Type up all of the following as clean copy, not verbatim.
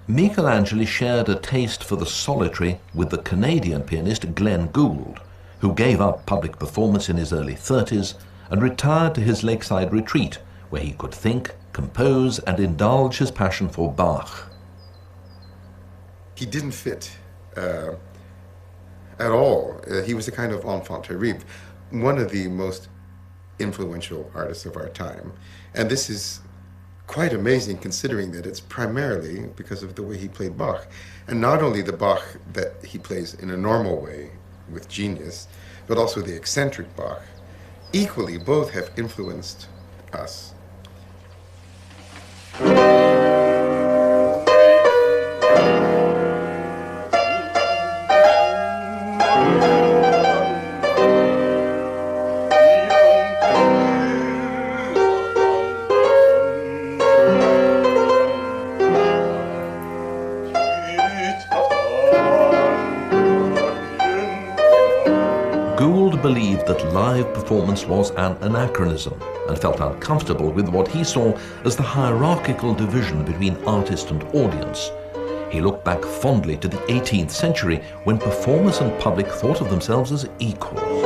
Michelangelo shared a taste for the solitary with the Canadian pianist Glenn Gould, who gave up public performance in his early 30s and retired to his lakeside retreat, where he could think, compose and indulge his passion for Bach. He didn't fit at all. He was a kind of enfant terrible, one of the most influential artists of our time. And this is quite amazing considering that it's primarily because of the way he played Bach. And not only the Bach that he plays in a normal way with genius, but also the eccentric Bach. Equally, both have influenced us. Believed that live performance was an anachronism and felt uncomfortable with what he saw as the hierarchical division between artist and audience. He looked back fondly to the 18th century when performers and public thought of themselves as equals.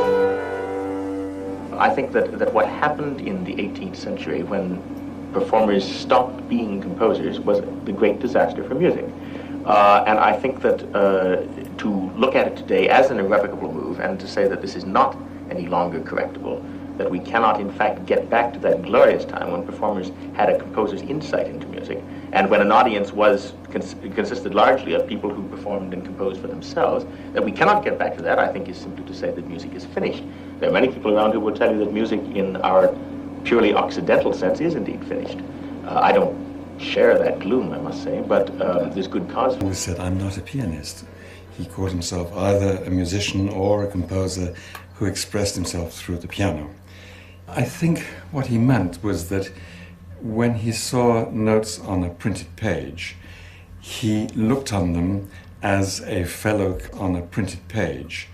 I think that what happened in the 18th century when performers stopped being composers was the great disaster for music. And I think that to look at it today as an irrevocable move and to say that this is not any longer correctable, that we cannot in fact get back to that glorious time when performers had a composer's insight into music and when an audience consisted largely of people who performed and composed for themselves, that we cannot get back to that, I think is simply to say that music is finished. There are many people around who will tell you that music in our purely Occidental sense is indeed finished. I don't share that gloom, I must say, but there's good cause for it. He said, I'm not a pianist. He called himself either a musician or a composer who expressed himself through the piano. I think what he meant was that when he saw notes on a printed page, he looked on them as a fellow on a printed page.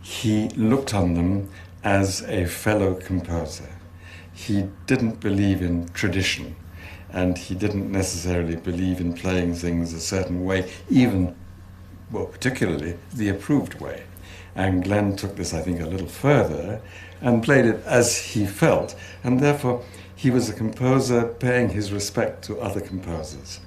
He looked on them as a fellow composer. He didn't believe in tradition, and he didn't necessarily believe in playing things a certain way, even, well, particularly the approved way. And Glenn took this, I think, a little further and played it as he felt, and therefore he was a composer paying his respect to other composers.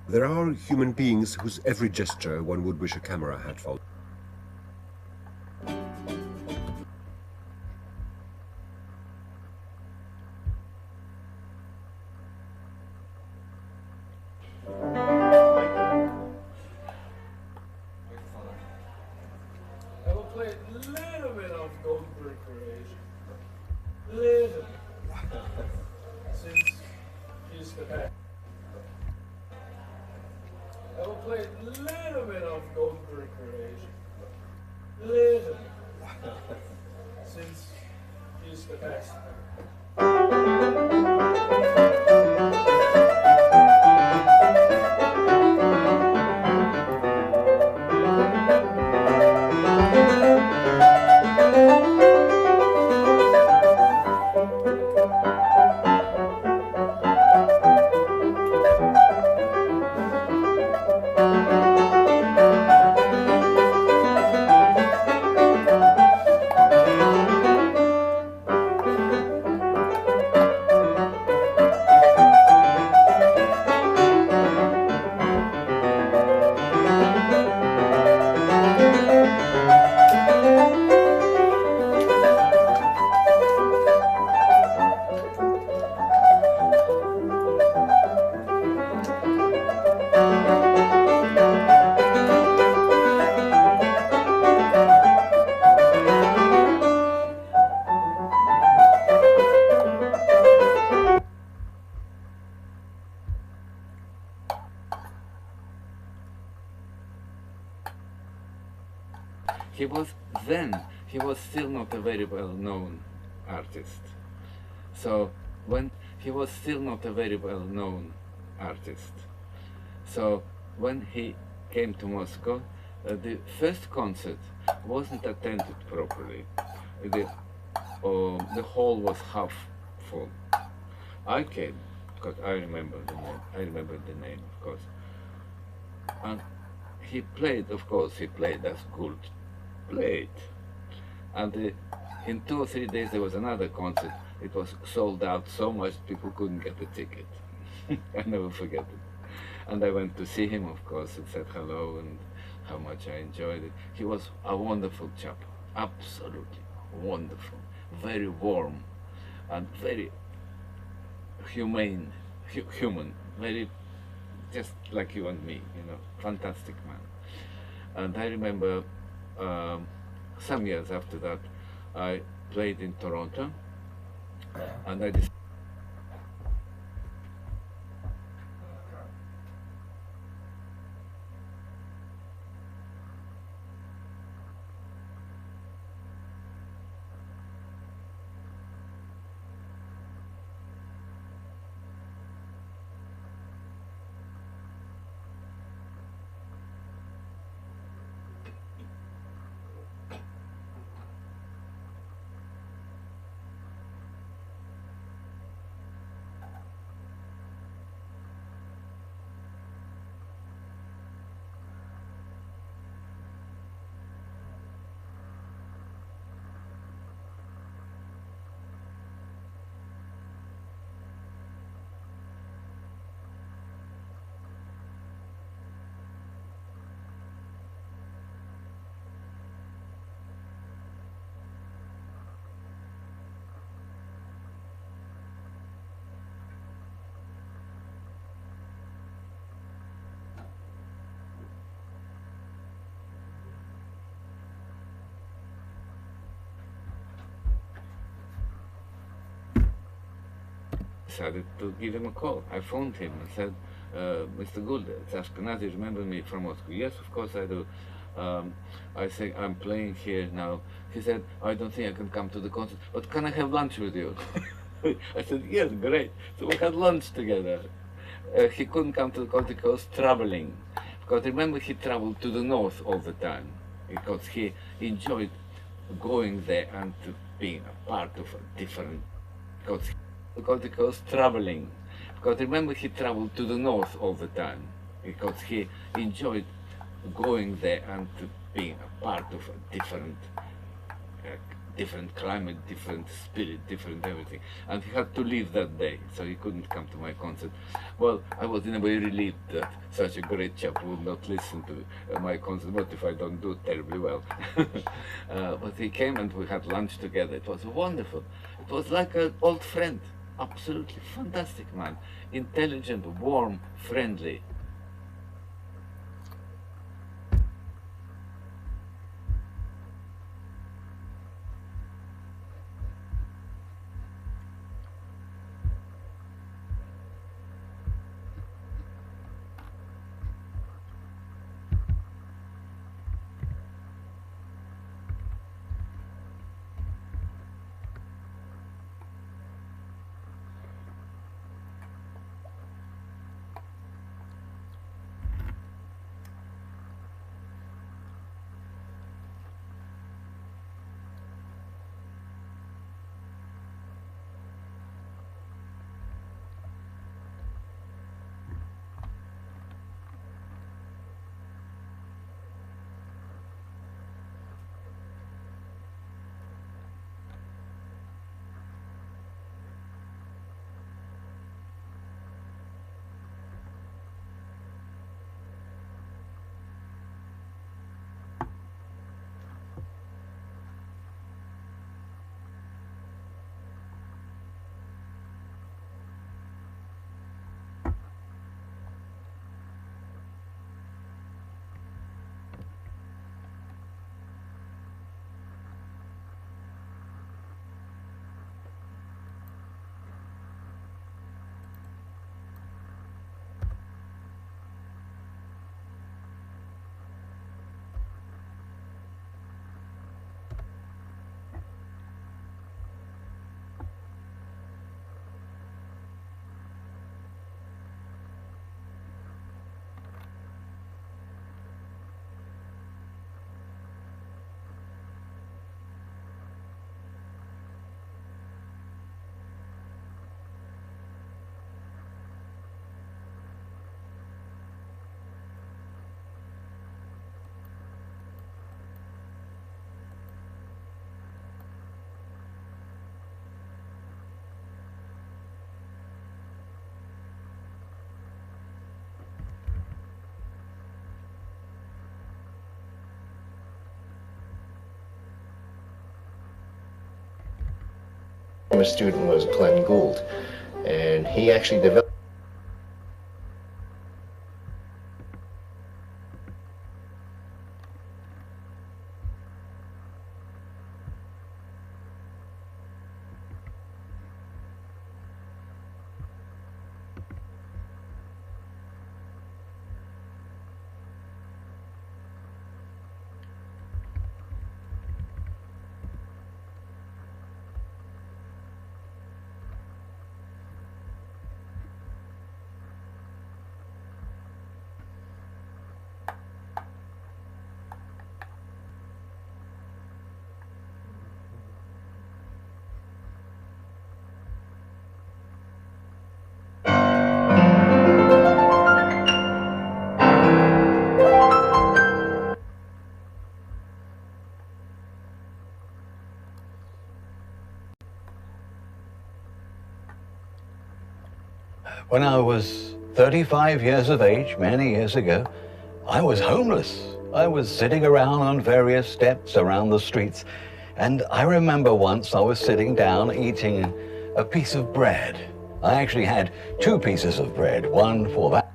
There are human beings whose every gesture one would wish a camera had followed. little bit of Goldberg relation. A little bit. Since he's the best. He was still not a very well-known artist. So when he was still not a very well-known artist, so when he came to Moscow, the first concert wasn't attended properly. The hall was half full. I came because I remember the name. I remember the name, of course. And he played, of course, he played as Gould played. And in 2 or 3 days there was another concert. It was sold out so much people couldn't get a ticket. I never forget it. And I went to see him, of course, and said hello and how much I enjoyed it. He was a wonderful chap, absolutely wonderful, very warm and very humane, human, very just like you and me, you know, fantastic man. And I remember some years after that, I played in Toronto, and I decided to give him a call. I phoned him and said, Mr. Gould, it's Ashkenazi, remember me from Moscow? Yes, of course I do. I say, I'm playing here now. He said, I don't think I can come to the concert, but can I have lunch with you? I said, yes, great. So we had lunch together. He couldn't come to the concert because he was traveling. Because remember, he traveled to the north all the time, because he enjoyed going there and being a part of a different, because he was traveling. Because remember, he traveled to the north all the time, because he enjoyed going there and being a part of a different climate, different spirit, different everything. And he had to leave that day, so he couldn't come to my concert. Well, I was in a way relieved that such a great chap would not listen to my concert. What if I don't do terribly well? But he came and we had lunch together. It was wonderful. It was like an old friend. Absolutely fantastic man. Intelligent, warm, friendly. former student was Glenn Gould, and he actually developed When I was 35 years of age, many years ago, I was homeless. I was sitting around on various steps around the streets, and I remember once I was sitting down eating a piece of bread. I actually had 2 pieces of bread, one for that.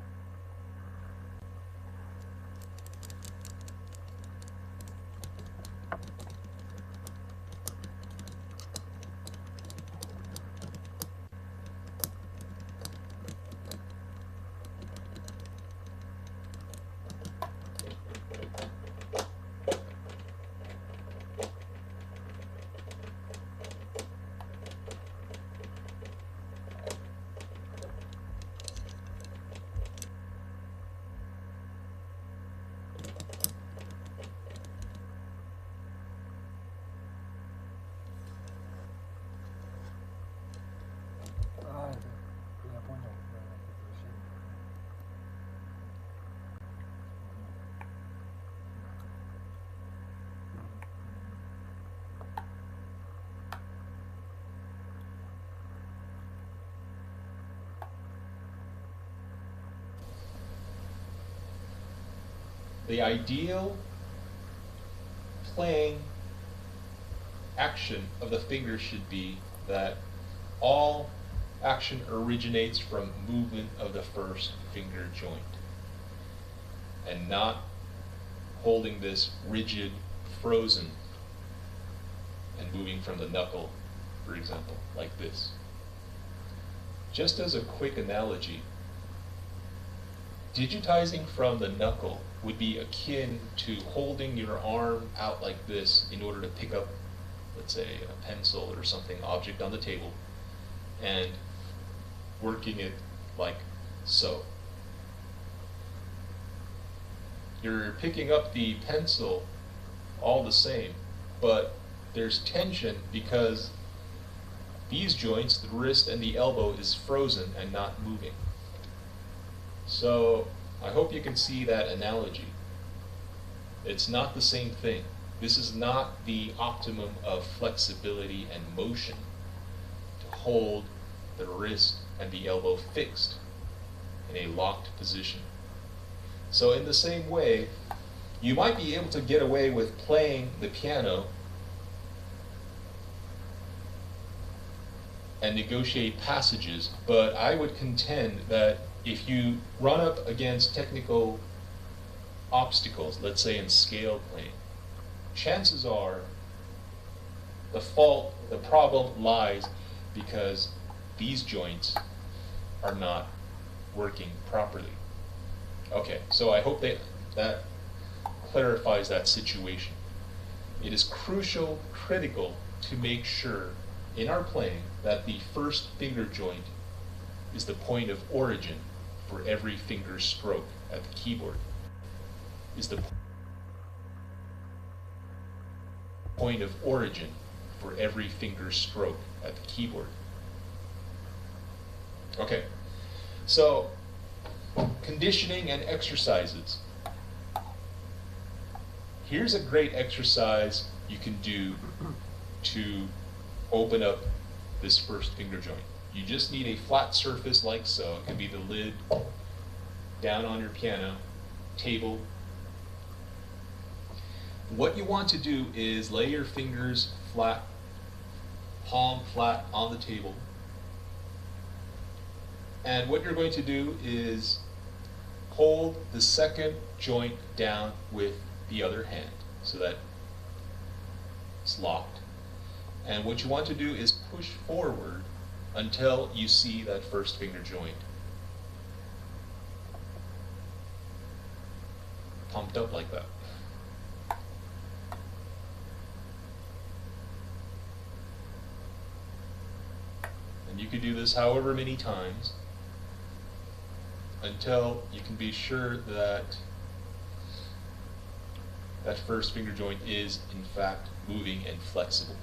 The ideal playing action of the finger should be that all action originates from movement of the first finger joint and not holding this rigid, frozen, and moving from the knuckle, for example, like this. Just as a quick analogy, digitizing from the knuckle would be akin to holding your arm out like this in order to pick up, let's say, a pencil or something, object on the table, and working it like so. You're picking up the pencil all the same, but there's tension because these joints, the wrist and the elbow, is frozen and not moving. So I hope you can see that analogy. It's not the same thing. This is not the optimum of flexibility and motion to hold the wrist and the elbow fixed in a locked position. So in the same way, you might be able to get away with playing the piano and negotiate passages, but I would contend that if you run up against technical obstacles, let's say in scale playing, chances are the problem lies because these joints are not working properly. Okay, so I hope that clarifies that situation. It is critical to make sure in our playing that the first finger joint is the point of origin for every finger stroke at the keyboard. Is the point of origin for every finger stroke at the keyboard. Okay, so conditioning and exercises. Here's a great exercise you can do to open up this first finger joint. You just need a flat surface like so. It can be the lid, down on your piano, table. What you want to do is lay your fingers flat, palm flat on the table. And what you're going to do is hold the second joint down with the other hand so that it's locked. And what you want to do is push forward until you see that first finger joint. Pumped up like that. And you can do this however many times until you can be sure that that first finger joint is in fact moving and flexible.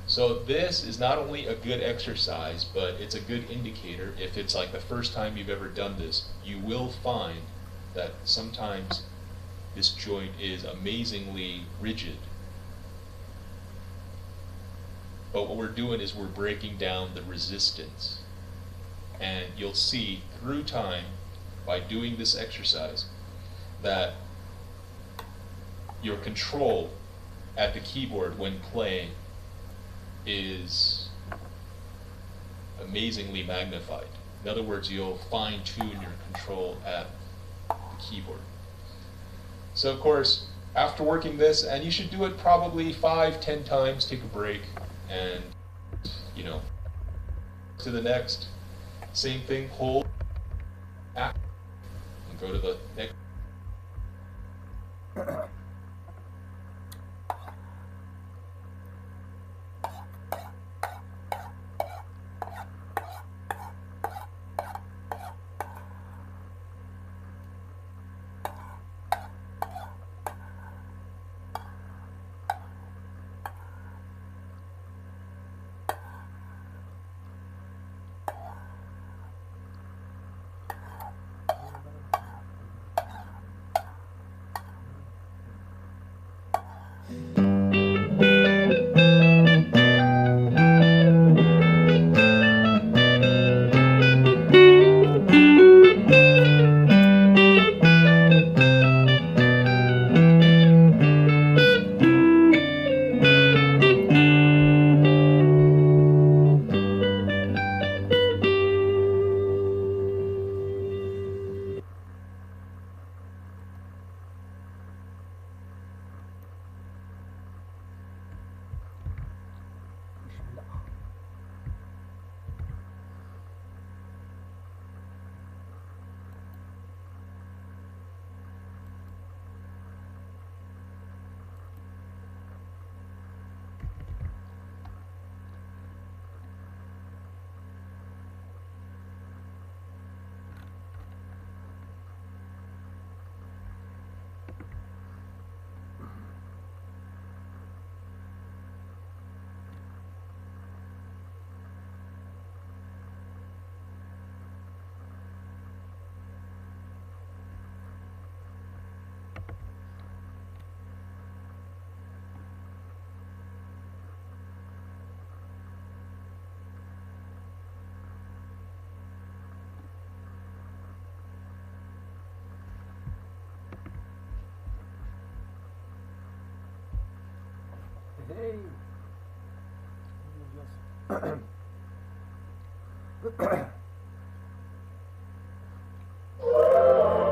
So this is not only a good exercise, but it's a good indicator. If it's like the first time you've ever done this, you will find that sometimes this joint is amazingly rigid. But what we're doing is we're breaking down the resistance. And you'll see through time, by doing this exercise, that your control at the keyboard when playing is amazingly magnified. In other words, you'll fine-tune your control at the keyboard. So of course, after working this, and you should do it probably 5-10 times, take a break, and to the next. Same thing, hold, and go to the next. Hey.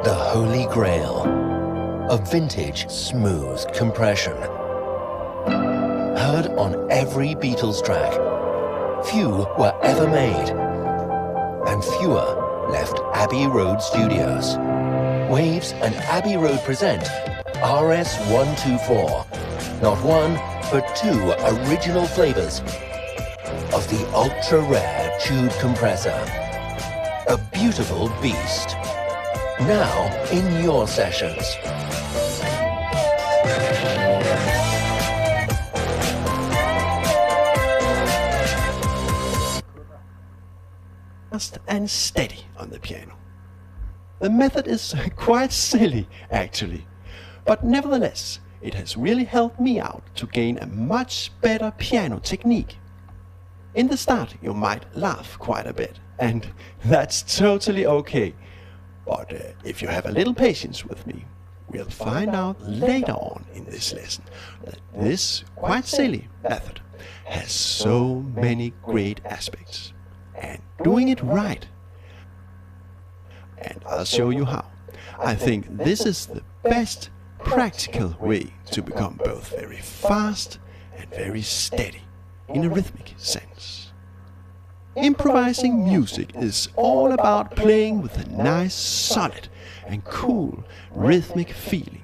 The Holy Grail of vintage smooth compression. Heard on every Beatles track. Few were ever made, and fewer left Abbey Road Studios. Waves and Abbey Road present RS-124. Not one, but two original flavors of the ultra-rare tube compressor. A beautiful beast. Now in your sessions. Fast and steady on the piano. The method is quite silly, actually, but nevertheless, it has really helped me out to gain a much better piano technique. In the start, you might laugh quite a bit, and that's totally okay. But if you have a little patience with me, we'll find out later on in this lesson that this quite silly method has so many great aspects. And doing it right. And I'll show you how. I think this is the best practical way to become both very fast and very steady in a rhythmic sense. Improvising music is all about playing with a nice, solid and cool rhythmic feeling.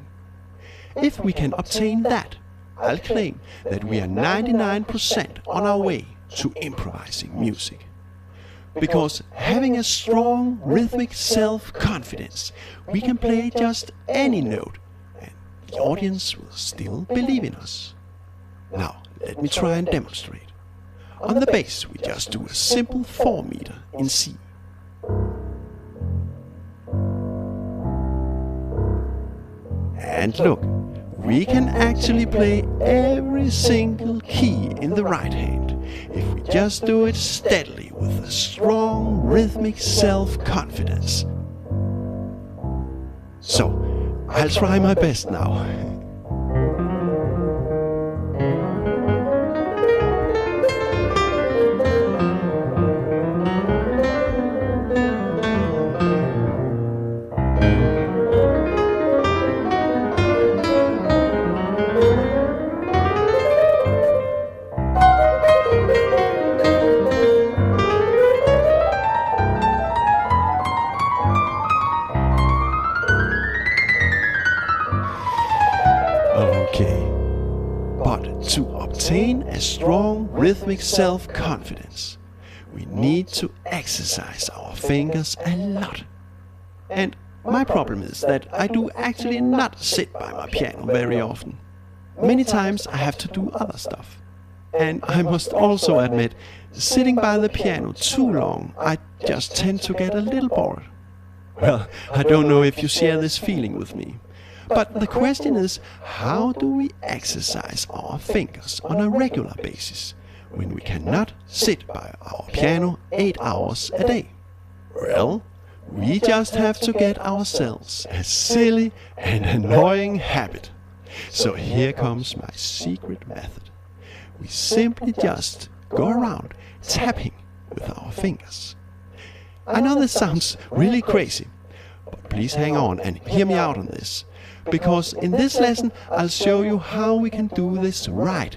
If we can obtain that, I'll claim that we are 99% on our way to improvising music. Because having a strong rhythmic self-confidence, we can play just any note and the audience will still believe in us. Now, let me try and demonstrate. On the bass, we just do a simple 4 meter in C. And look, we can actually play every single key in the right hand if we just do it steadily with a strong rhythmic self-confidence. So, I'll try my best now. Strong rhythmic self-confidence, we need to exercise our fingers a lot. And my problem is that I do actually not sit by my piano very often. Many times I have to do other stuff. And I must also admit, sitting by the piano too long, I just tend to get a little bored. Well, I don't know if you share this feeling with me. But the question is, how do we exercise our fingers on a regular basis when we cannot sit by our piano 8 hours a day? Well, we just have to get ourselves a silly and annoying habit. So here comes my secret method. We simply just go around tapping with our fingers. I know this sounds really crazy, but please hang on and hear me out on this. Because in this lesson I'll show you how we can do this right,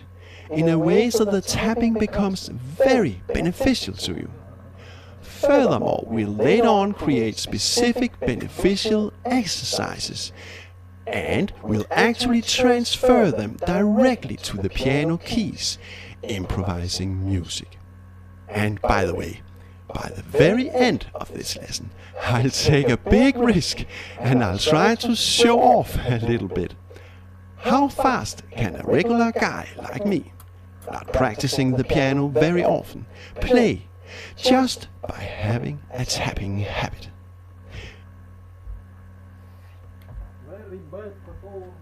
in a way so the tapping becomes very beneficial to you. Furthermore, we'll later on create specific beneficial exercises, and we'll actually transfer them directly to the piano keys, improvising music. And by the way, by the very end of this lesson, I'll take a big risk and I'll try to show off a little bit. How fast can a regular guy like me, not practicing the piano very often, play just by having a tapping habit? Very bad performance.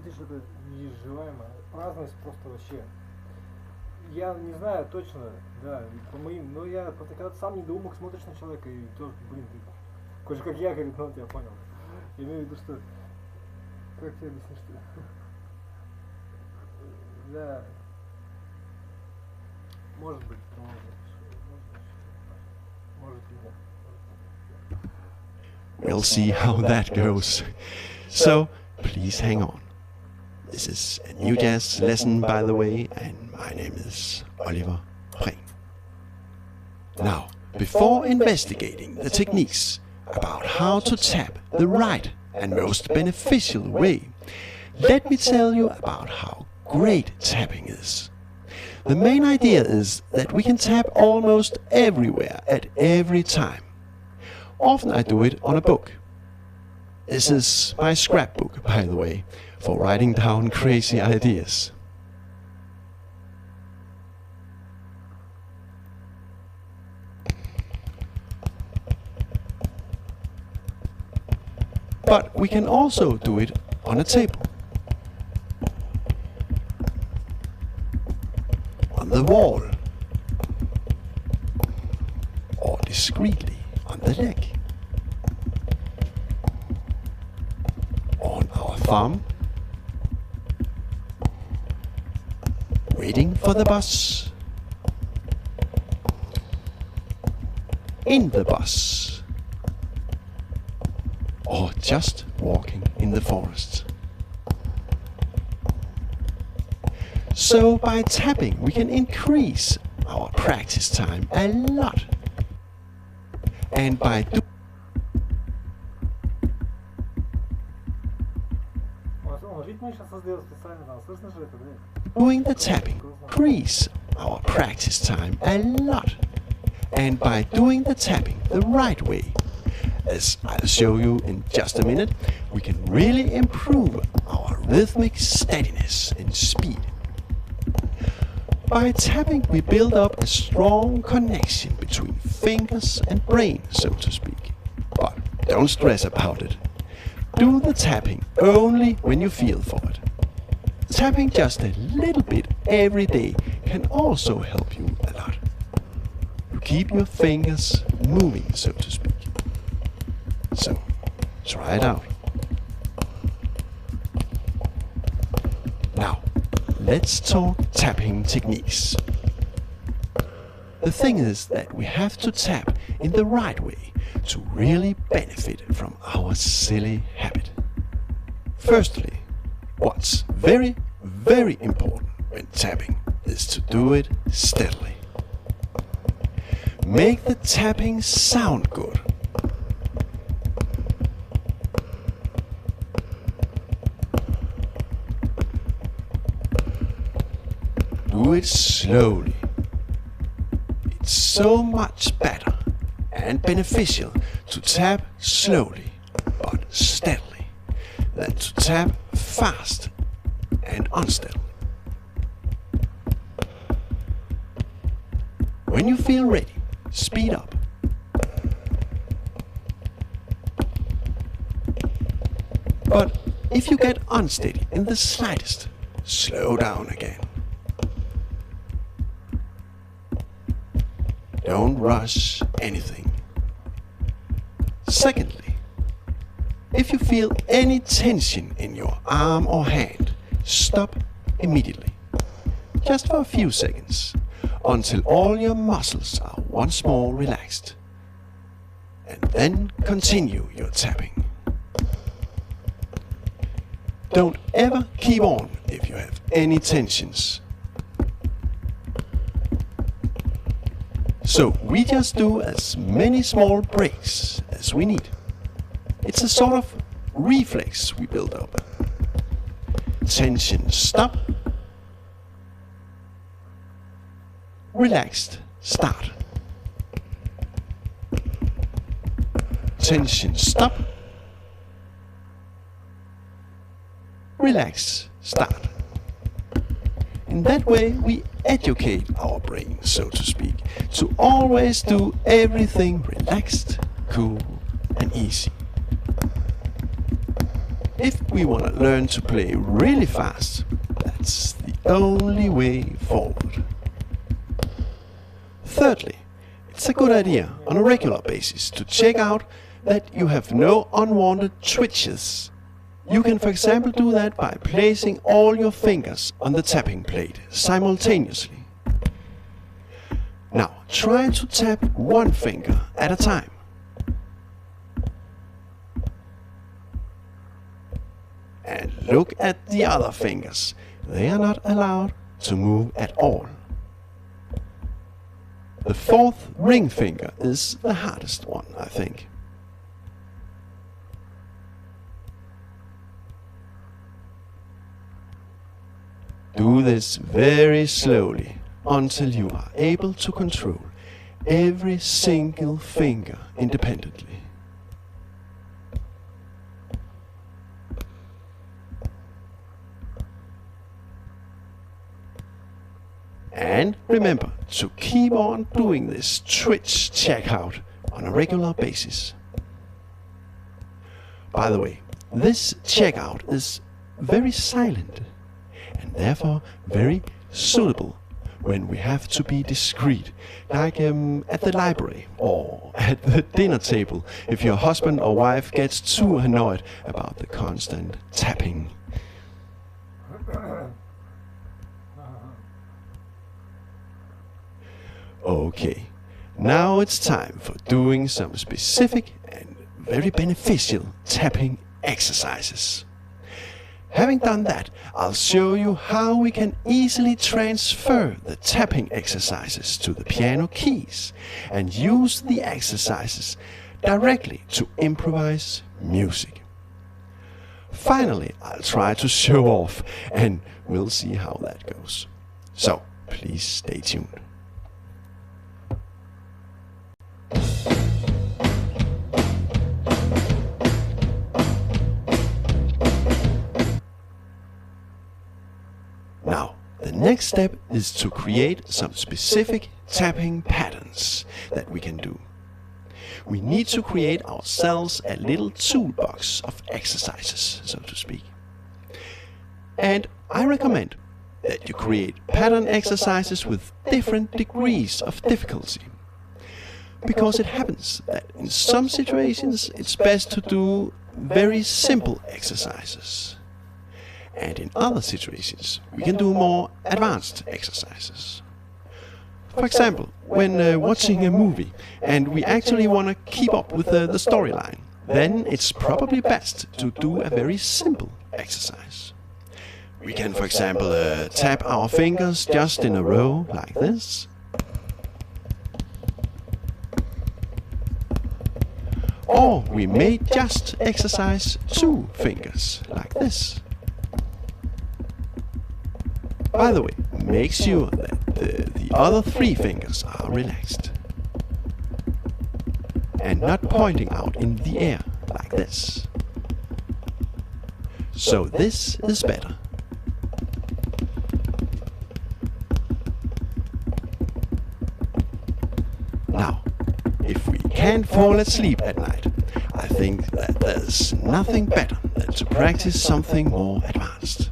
видишь, это неизживаемо. Праздность просто вообще. Я не знаю точно, да, по моим, но я просто когда ты сам недоумок смотришь на человека и тоже, блин, ты такой же как я, говорит, ну я понял. Я имею в виду, что как тебе объяснить, что да, может быть, может и нет. We'll see how that goes. So, please hang on. This is a new jazz lesson, by the way, and my name is Oliver Prehn. Now, before investigating the techniques about how to tap the right and most beneficial way, let me tell you about how great tapping is. The main idea is that we can tap almost everywhere at every time. Often I do it on a book. This is my scrapbook, by the way, for writing down crazy ideas. But we can also do it on a table, on the wall, or discreetly on the deck, on our thumb, waiting for the bus, in the bus, or just walking in the forest. So by tapping we can increase our practice time a lot. And by doing the tapping, increase our practice time a lot. And by doing the tapping the right way, as I'll show you in just a minute, we can really improve our rhythmic steadiness and speed. By tapping we build up a strong connection between fingers and brain, so to speak. But don't stress about it. Do the tapping only when you feel for it. Tapping just a little bit every day can also help you a lot. You keep your fingers moving, so to speak. So, try it out. Now, let's talk tapping techniques. The thing is that we have to tap in the right way to really benefit from our silly habit. Firstly, what's very, very important when tapping is to do it steadily. Make the tapping sound good. Do it slowly. It's so much better and beneficial to tap slowly but steadily than to tap fast and unsteadily. When you feel ready, speed up. But if you get unsteady in the slightest, slow down again. Don't rush anything. Secondly, if you feel any tension in your arm or hand, stop immediately. Just for a few seconds, until all your muscles are once more relaxed. And then continue your tapping. Don't ever keep on if you have any tensions. So we just do as many small breaks as we need. It's a sort of reflex we build up. Tension, stop. Relaxed, start. Tension, stop. Relax, start. In that way we educate our brain, so to speak, to always do everything relaxed, cool and easy. if we want to learn to play really fast, that's the only way forward. Thirdly, it's a good idea on a regular basis to check out that you have no unwanted twitches. You can, for example, do that by placing all your fingers on the tapping plate simultaneously. Now, try to tap one finger at a time. And look at the other fingers. They are not allowed to move at all. The fourth ring finger is the hardest one, I think. Do this very slowly until you are able to control every single finger independently. And remember to keep on doing this twitch checkout on a regular basis. By the way, this checkout is very silent and therefore very suitable when we have to be discreet, like at the library or at the dinner table if your husband or wife gets too annoyed about the constant tapping. Okay, now it's time for doing some specific and very beneficial tapping exercises. Having done that, I'll show you how we can easily transfer the tapping exercises to the piano keys and use the exercises directly to improvise music. Finally, I'll try to show off and we'll see how that goes. So, please stay tuned. Now, the next step is to create some specific tapping patterns that we can do. We need to create ourselves a little toolbox of exercises, so to speak. And I recommend that you create pattern exercises with different degrees of difficulty. Because it happens that in some situations it's best to do very simple exercises. And in other situations, we can do more advanced exercises. For example, when watching a movie and we actually want to keep up with the storyline, then it's probably best to do a very simple exercise. We can, for example, tap our fingers just in a row like this. Or we may just exercise 2 fingers like this. By the way, make sure that the other 3 fingers are relaxed and not pointing out in the air like this. So this is better. Now, if we can't fall asleep at night, I think that there's nothing better than to practice something more advanced.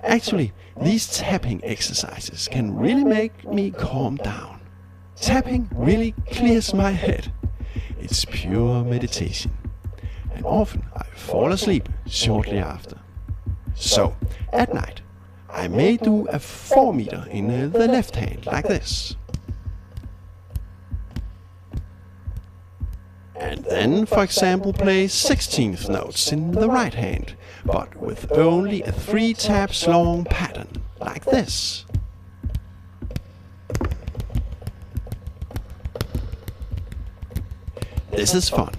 Actually, these tapping exercises can really make me calm down. Tapping really clears my head. It's pure meditation. And often I fall asleep shortly after. So, at night, I may do a 4 meter in the left hand like this. And then, for example, play 16th notes in the right hand, but with only a 3 taps long pattern, like this. This is fun.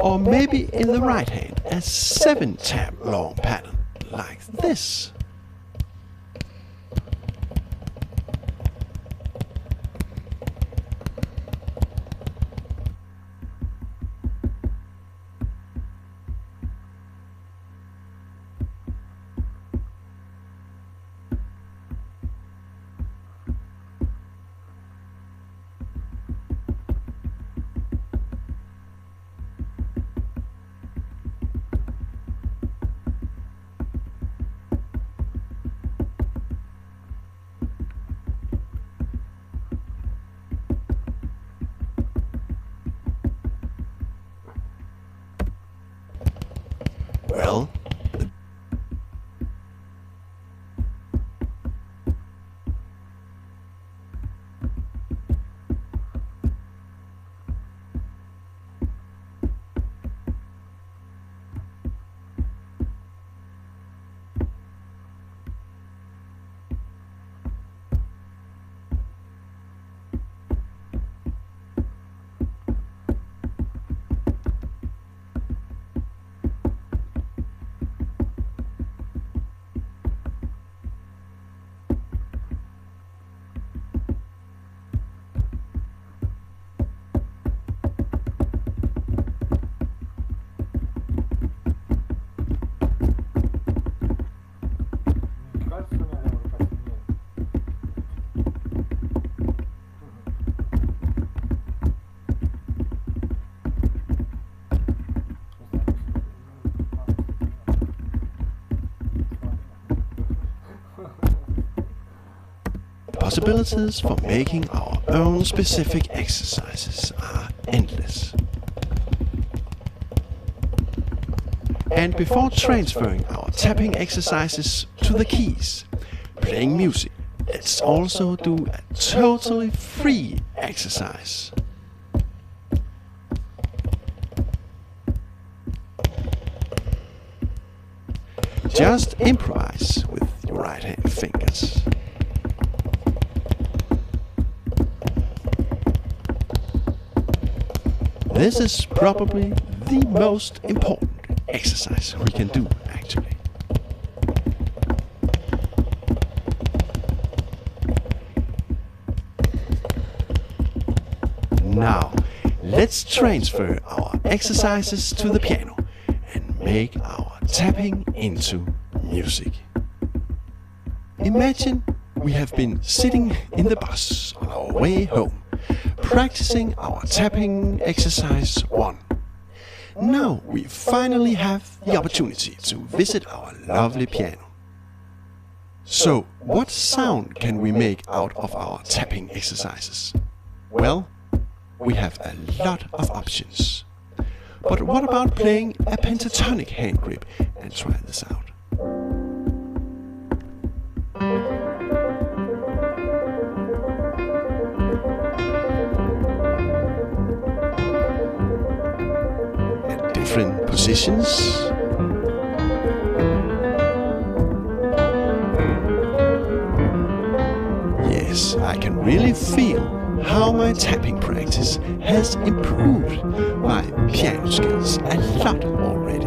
Or maybe in the right hand, a 7-tab long pattern, like this. Well, possibilities for making our own specific exercises are endless. And before transferring our tapping exercises to the keys, playing music, let's also do a totally free exercise. Just improvise with your right hand fingers. This is probably the most important exercise we can do, actually. Now, let's transfer our exercises to the piano and make our tapping into music. Imagine we have been sitting in the bus on our way home, practicing our tapping exercise 1. Now we finally have the opportunity to visit our lovely piano. So, what sound can we make out of our tapping exercises? Well, we have a lot of options. But what about playing a pentatonic hand grip and try this out? At different positions. Yes, I can really feel how my tapping practice has improved my piano skills a lot already.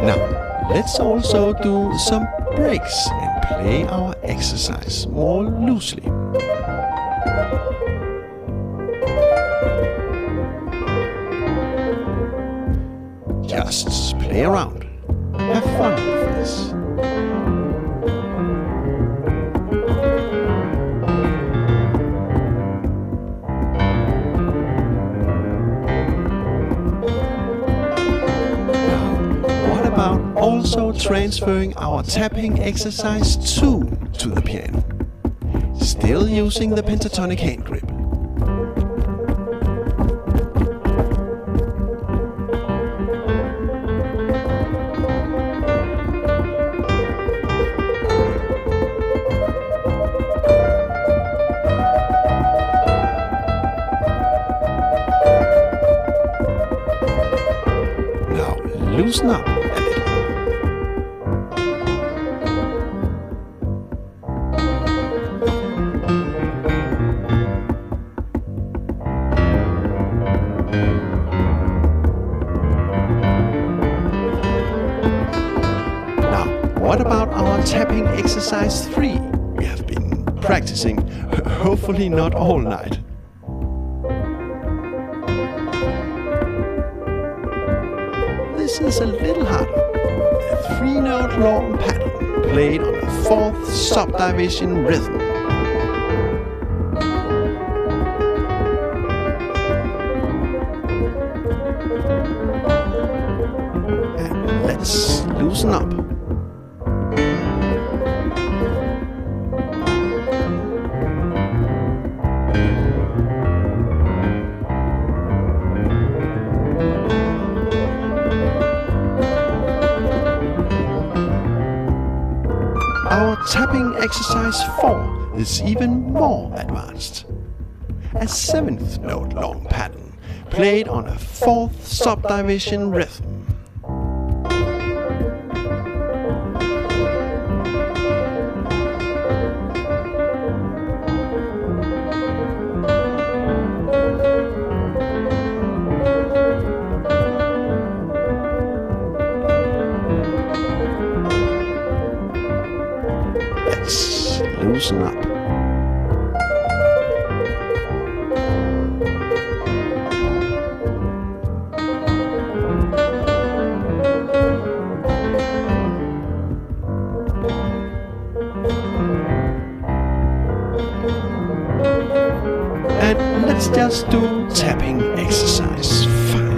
Now, let's also do some breaks and play our exercise more loosely. Just play around. Have fun with this. Now, what about also transferring our tapping exercise 2 to the piano? Still using the pentatonic hand grip. Loosen up a little. what about our tapping exercise 3? We have been practicing, hopefully not all night. This is a little harder. A 3-note long pattern played on a 4th subdivision rhythm. And let's loosen up. Our tapping exercise 4 is even more advanced. A 7th note long pattern played on a 4th subdivision rhythm. Loosen up. And let's just do tapping exercise 5.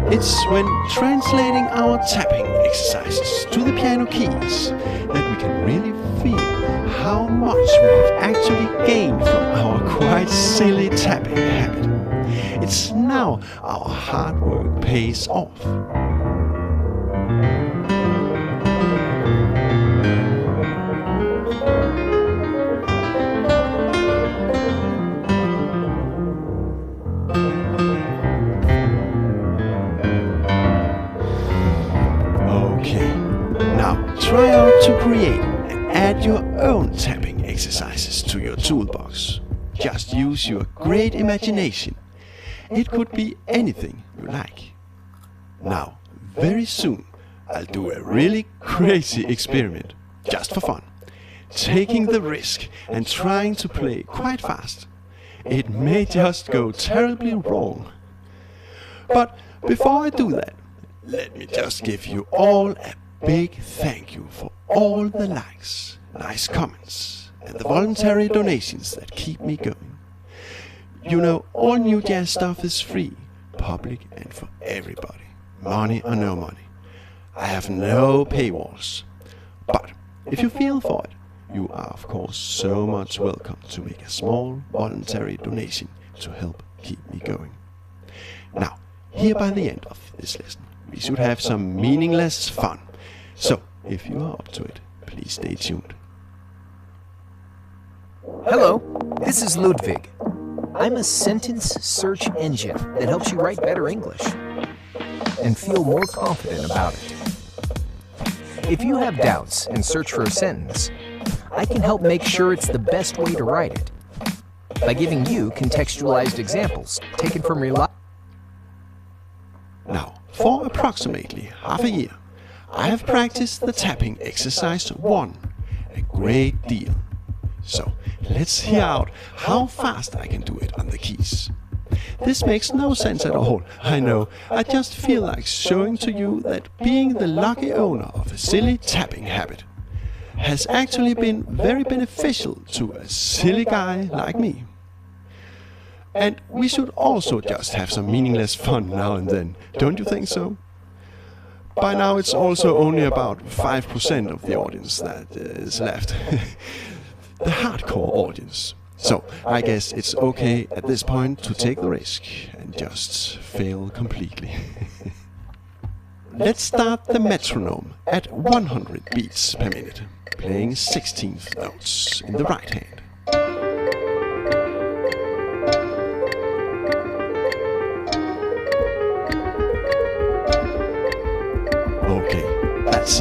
It's when translating our tapping exercises to the piano keys that we can really feel how much we've actually gained from our quite silly tapping habit. It's now our hard work pays off. Try out to create and add your own tapping exercises to your toolbox. Just use your great imagination. It could be anything you like. Now, very soon, I'll do a really crazy experiment, just for fun. Taking the risk and trying to play quite fast. It may just go terribly wrong. But before I do that, let me just give you all a big thank you for all the likes, nice comments, and the voluntary donations that keep me going. You know, all New Jazz stuff is free, public and for everybody, money or no money. I have no paywalls. But if you feel for it, you are of course so much welcome to make a small voluntary donation to help keep me going. Now, here by the end of this lesson, we should have some meaningless fun. So, if you are up to it, please stay tuned. Hello, this is Ludwig. I'm a sentence search engine that helps you write better English and feel more confident about it. If you have doubts and search for a sentence, I can help make sure it's the best way to write it by giving you contextualized examples taken from Now, for approximately half a year, I have practiced the tapping exercise 1 a great deal. So let's hear out how fast I can do it on the keys. This makes no sense at all, I know. I just feel like showing to you that being the lucky owner of a silly tapping habit has actually been very beneficial to a silly guy like me. And we should also just have some meaningless fun now and then, don't you think so? By now it's also only about 5% of the audience that is left. The hardcore audience. So I guess it's okay at this point to take the risk and just fail completely. Let's start the metronome at 100 beats per minute, playing 16th notes in the right hand.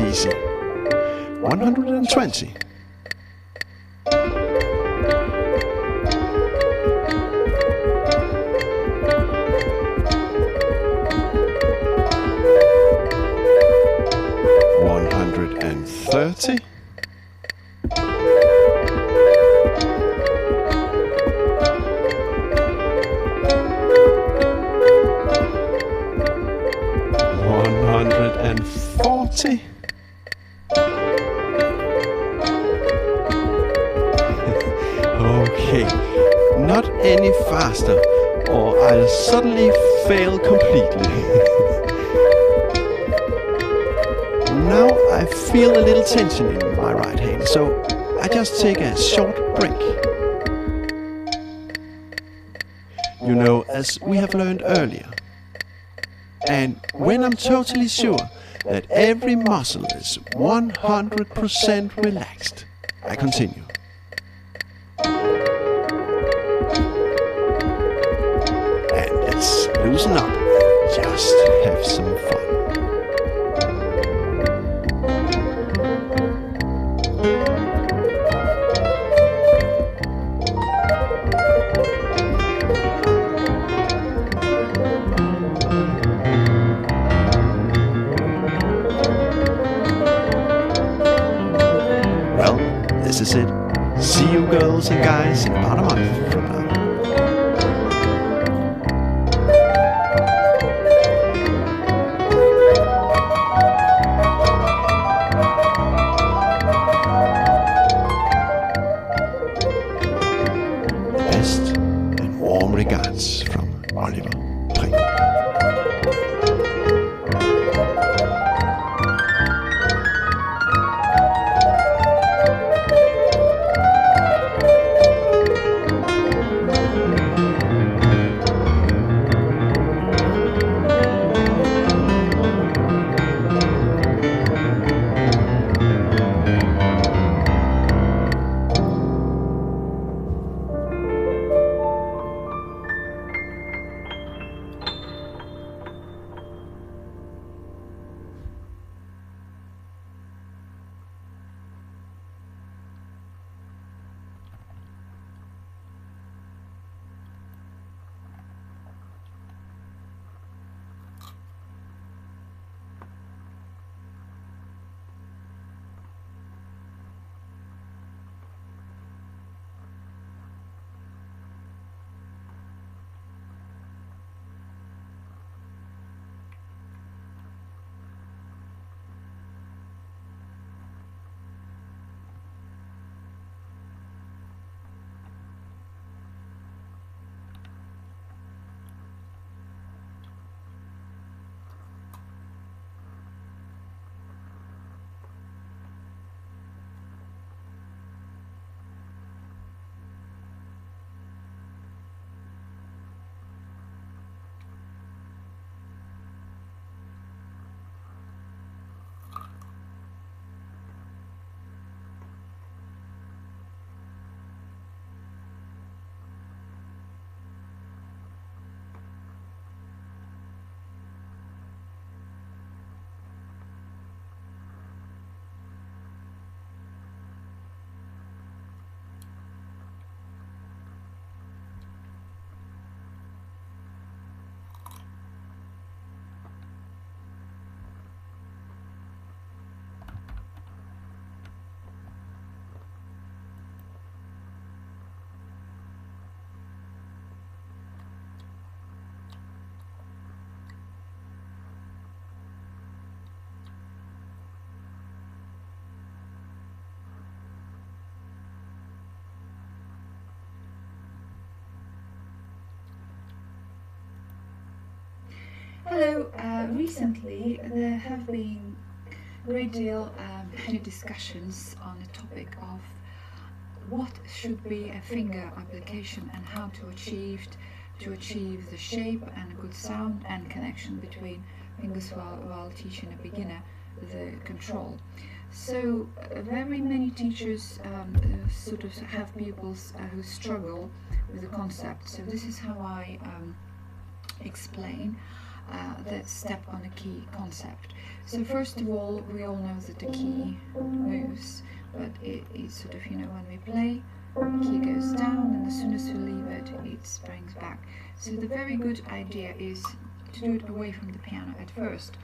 is easy. 120. $130. $140. Okay, not any faster, or I'll suddenly fail completely. Now I feel a little tension in my right hand, so I just take a short break. You know, as we have learned earlier, and when I'm totally sure that every muscle is 100% relaxed, I continue. And let's loosen up, just have some fun. This is it. See you girls and guys in about a month from now. Best and warm regards from Oliver Prey. Hello, recently there have been a great deal many discussions on the topic of what should be a finger application and how to achieve the shape and a good sound and connection between fingers while teaching a beginner the control. So very many teachers sort of have pupils who struggle with the concept. So this is how I explain. the step on a key concept. So first of all, we all know that the key moves, but it's sort of, you know, when we play, the key goes down, and as soon as we leave it, it springs back. So the very good idea is to do it away from the piano at first.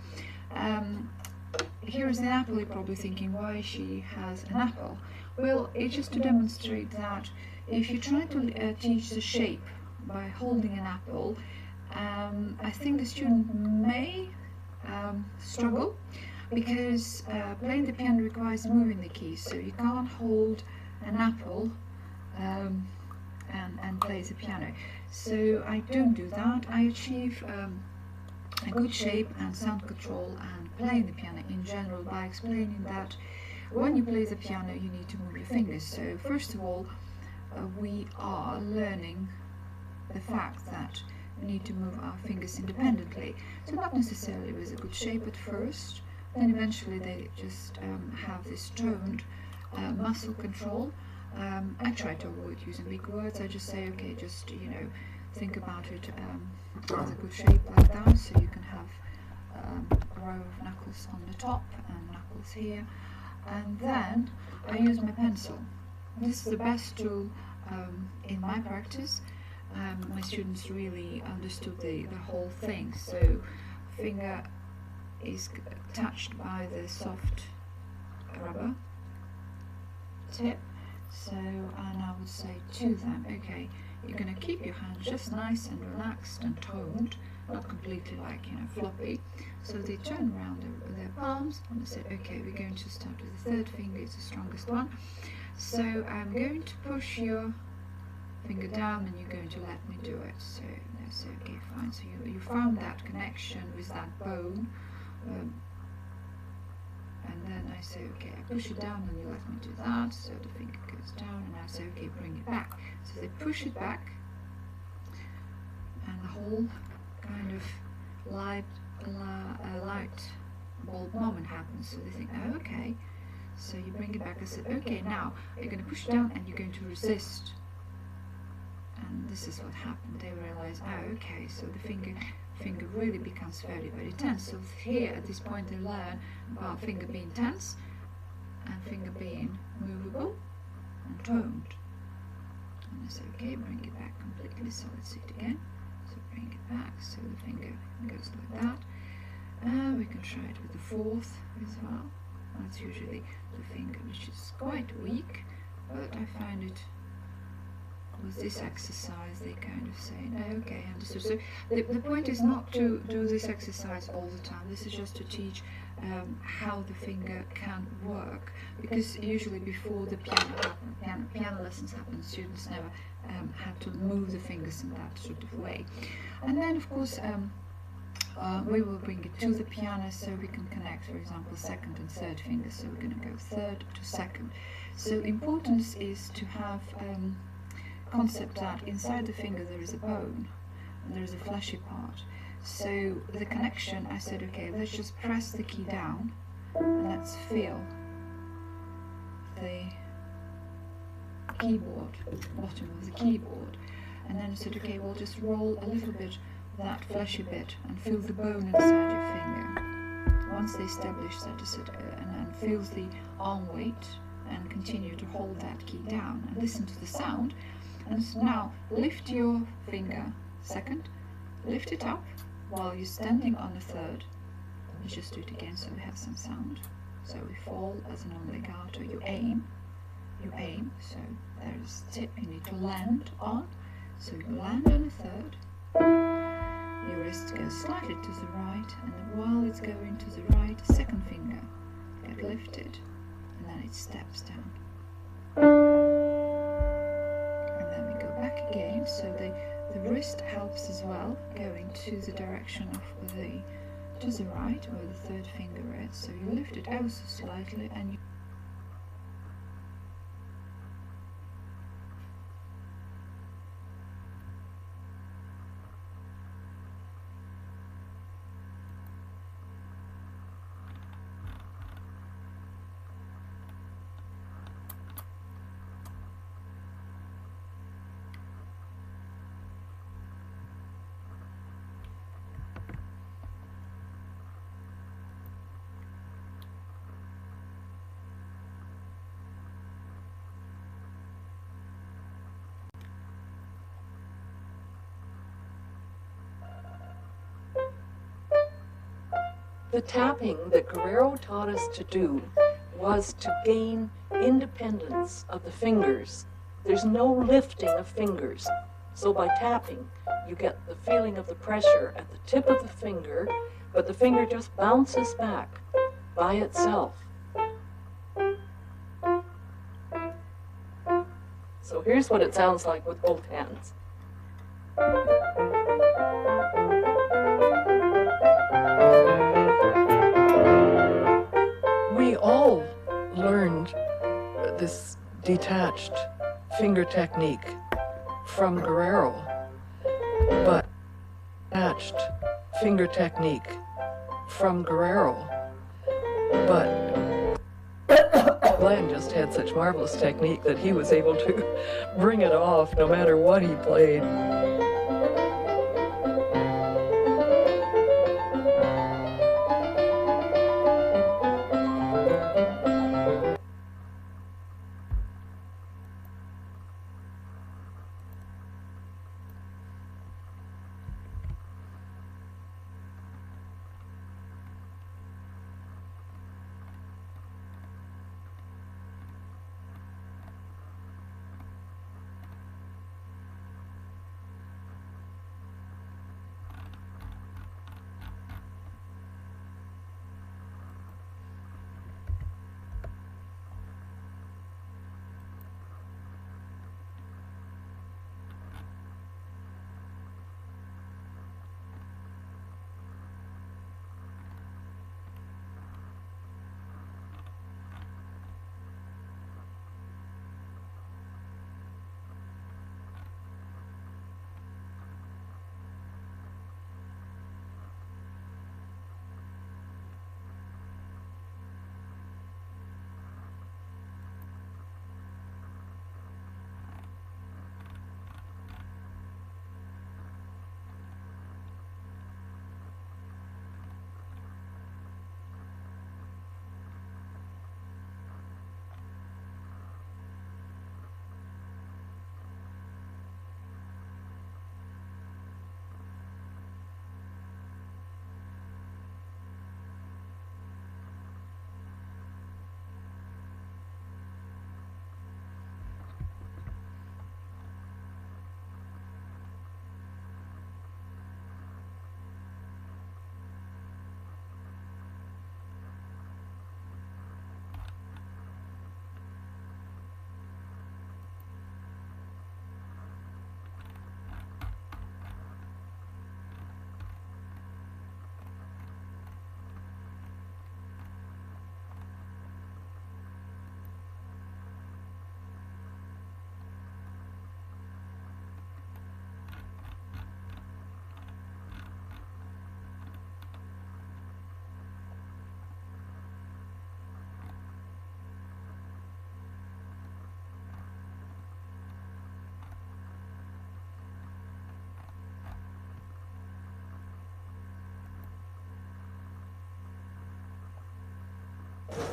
Here is an apple. You're probably thinking why she has an apple. Well, it's just to demonstrate that if you try to teach the shape by holding an apple, I think the student may struggle, because playing the piano requires moving the keys, so you can't hold an apple and play the piano. So I don't do that. I achieve a good shape and sound control and playing the piano in general by explaining that when you play the piano you need to move your fingers. So first of all, we are learning the fact that we need to move our fingers independently. So not necessarily with a good shape at first, then eventually they just have this toned muscle control. I try to avoid using big words. I just say, okay, just, you know, think about it as a good shape like that, so you can have a row of knuckles on the top and knuckles here. And then I use my pencil. This is the best tool in my practice. My students really understood the whole thing. So finger is touched by the soft rubber tip. So, and I would say to them, okay, you're going to keep your hand just nice and relaxed and toned, not completely like, you know, floppy. So they turn around their palms and they say, okay, we're going to start with the third finger, it's the strongest one. So I'm going to push your finger down and you're going to let me do it. So they say, okay, fine. So you found that connection with that bone. And then I say, okay, I push it down and you let me do that. So the finger goes down and I say, okay, bring it back. So they push it back and the whole kind of light bulb moment happens. So they think, oh, okay. So you bring it back. I said, okay, now you're going to push it down and you're going to resist. And this is what happened. They realize, oh, okay, so the finger really becomes very, very tense. So here at this point they learn about finger being tense and finger being movable and toned. And I say, okay, bring it back completely. So let's see it again. So bring it back. So the finger goes like that. We can try it with the fourth as well. That's usually the finger which is quite weak, but I find it with this exercise they kind of say, no, okay, understood. So the point is not to do this exercise all the time. This is just to teach how the finger can work, because usually before the piano lessons happen, students never had to move the fingers in that sort of way. And then of course we will bring it to the piano so we can connect, for example, second and third fingers. So we're going to go third to second. So importance is to have concept that inside the finger there is a bone and there is a fleshy part. So the connection, I said, okay, let's just press the key down and let's feel the keyboard, bottom of the keyboard. And then I said, okay, we'll just roll a little bit that fleshy bit and feel the bone inside your finger. Once they establish that, I said, and then feels the arm weight and continue to hold that key down and listen to the sound. And so now lift your finger second, lift it up while you're standing on the third. Let's just do it again so we have some sound. So we fall as a non-legato, you aim, so there's a tip you need to land on. So you land on the third, your wrist goes slightly to the right, and then while it's going to the right, second finger get lifted, and then it steps down. Back again, so the wrist helps as well, going to the direction of to the right where the third finger is. So you lift it ever so slightly and you The tapping that Guerrero taught us to do was to gain independence of the fingers. There's no lifting of fingers. So by tapping, you get the feeling of the pressure at the tip of the finger, but the finger just bounces back by itself. So here's what it sounds like with both hands. We all learned this detached finger technique from Guerrero, but detached finger technique from Guerrero, but Glenn just had such marvelous technique that he was able to bring it off no matter what he played.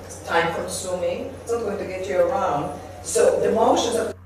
It's time consuming, it's not going to get you around. So the motions of